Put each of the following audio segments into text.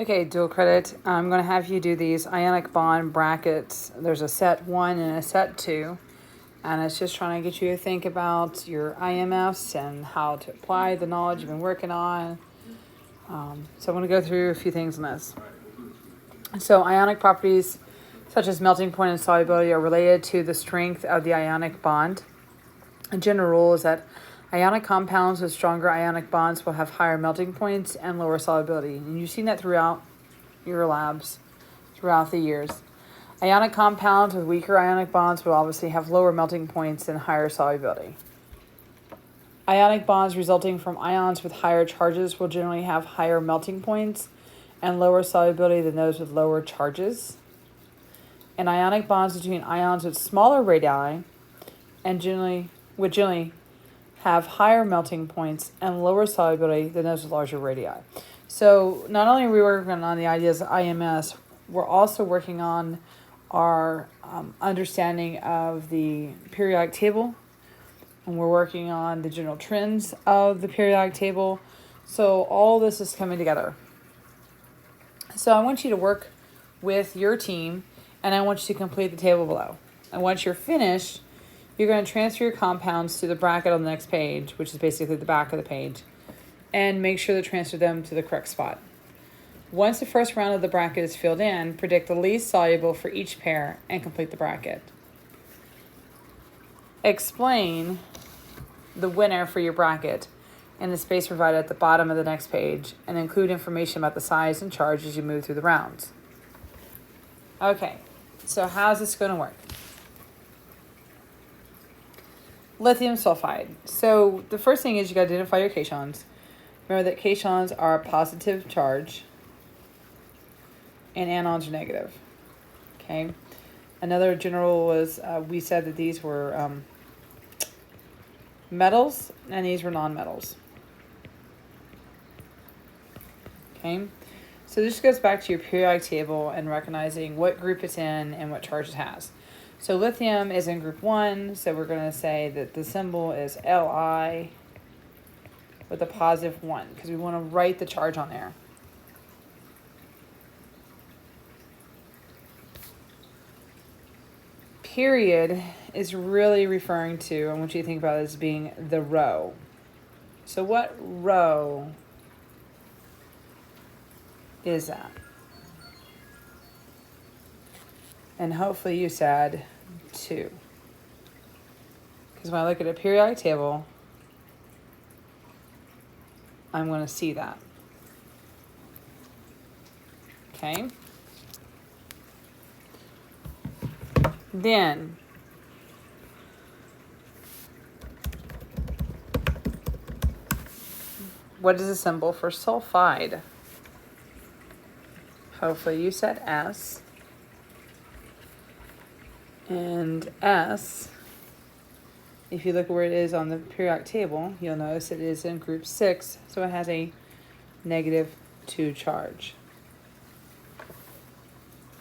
Okay, dual credit. I'm going to have you do these ionic bond brackets. There's a set 1 and a set 2. And it's just trying to get you to think about your IMFs and how to apply the knowledge you've been working on. So I'm going to go through a few things on this. So ionic properties such as melting point and solubility are related to the strength of the ionic bond. A general rule is that ionic compounds with stronger ionic bonds will have higher melting points and lower solubility. And you've seen that throughout your labs, throughout the years. Ionic compounds with weaker ionic bonds will obviously have lower melting points and higher solubility. Ionic bonds resulting from ions with higher charges will generally have higher melting points and lower solubility than those with lower charges. And ionic bonds between ions with smaller radii and generally have higher melting points and lower solubility than those with larger radii. So not only are we working on the ideas of IMS, we're also working on our understanding of the periodic table, and we're working on the general trends of the periodic table. So all this is coming together. So I want you to work with your team, and I want you to complete the table below. And once you're finished, you're going to transfer your compounds to the bracket on the next page, which is basically the back of the page, and make sure to transfer them to the correct spot. Once the first round of the bracket is filled in, predict the least soluble for each pair and complete the bracket. Explain the winner for your bracket in the space provided at the bottom of the next page, and include information about the size and charge as you move through the rounds. Okay, so how's this going to work? Lithium sulfide. So the first thing is you got to identify your cations. Remember that cations are a positive charge and anions are negative. Okay. Another general was we said that these were metals and these were non-metals. Okay. So this goes back to your periodic table and recognizing what group it's in and what charge it has. So lithium is in group 1, so we're going to say that the symbol is Li with a positive 1 because we want to write the charge on there. Period is really referring to, I want you to think about it as being the row. So what row is that? And hopefully you said 2. Because when I look at a periodic table, I'm going to see that. Okay. Then, what is the symbol for sulfide? Hopefully you said S. And S, if you look where it is on the periodic table, you'll notice it is in group 6, so it has a negative 2 charge.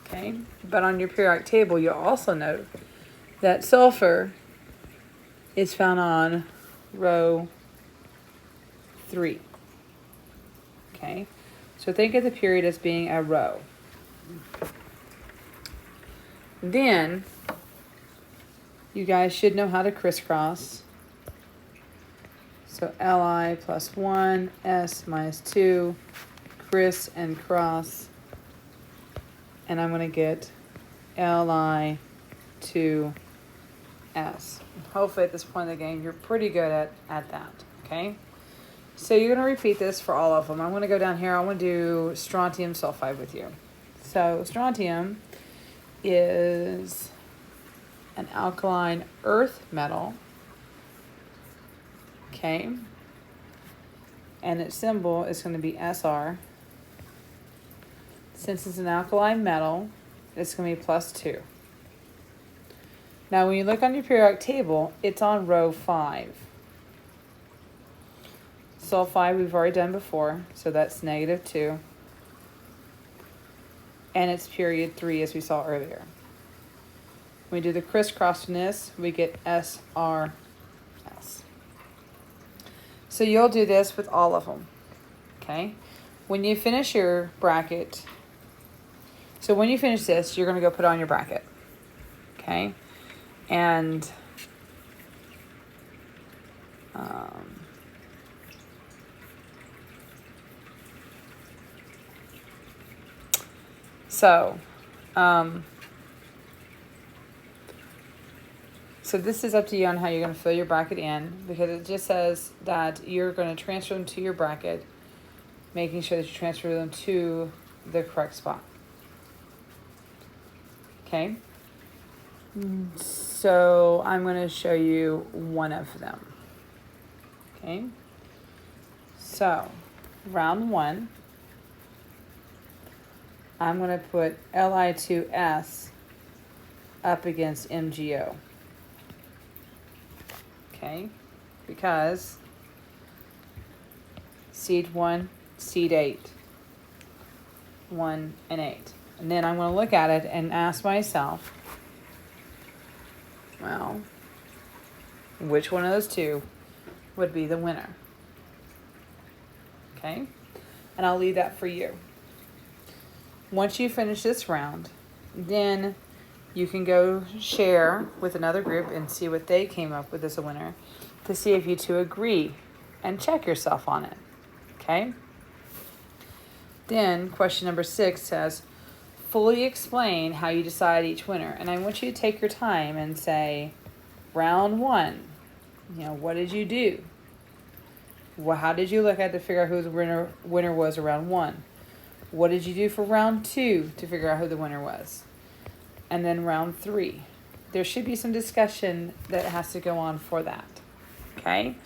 Okay, but on your periodic table, you'll also note that sulfur is found on row 3. Okay, so think of the period as being a row. Then, you guys should know how to crisscross. So Li plus 1, S minus 2, criss and cross. And I'm going to get Li 2S. Hopefully at this point in the game, you're pretty good at that, okay? So you're going to repeat this for all of them. I'm going to go down here. I want to do strontium sulfide with you. So strontium is an alkaline earth metal, okay? And its symbol is going to be Sr. Since it's an alkaline metal, it's going to be plus 2. Now, when you look on your periodic table, it's on row 5. Sulfide we've already done before, so that's negative 2. And it's period 3, as we saw earlier. When we do the crisscrossedness, we get SRS. So you'll do this with all of them, okay? when you finish your bracket, so when you finish this, you're going to go put on your bracket. Okay? And so this is up to you on how you're going to fill your bracket in, because it just says that you're going to transfer them to your bracket, making sure that you transfer them to the correct spot. Okay? So I'm going to show you one of them. Okay? So, round 1, I'm going to put Li2S up against MgO. Okay, because seed 1, seed 8, 1 and 8. And then I'm going to look at it and ask myself, well, which one of those two would be the winner? Okay, and I'll leave that for you. Once you finish this round, then you can go share with another group and see what they came up with as a winner, to see if you two agree, and check yourself on it. Okay? Then question number 6 says, fully explain how you decide each winner. And I want you to take your time and say, round 1, what did you do? Well, how did you look at to figure out who the winner was around 1? What did you do for round 2 to figure out who the winner was? And then round 3. There should be some discussion that has to go on for that. Okay?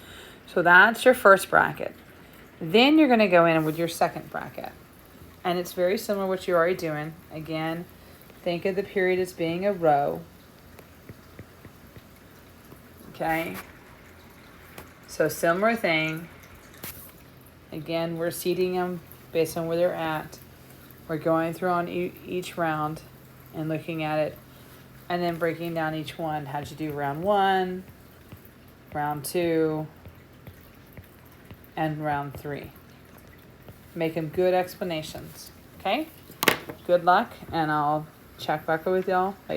So that's your first bracket. Then you're going to go in with your second bracket. And it's very similar to what you're already doing. Again, think of the period as being a row. Okay? So similar thing. Again, we're seeding them based on where they're at. We're going through on each round and looking at it, and then breaking down each one. How'd you do round 1, round 2, and round 3? Make them good explanations. Okay? Good luck, and I'll check back with y'all later.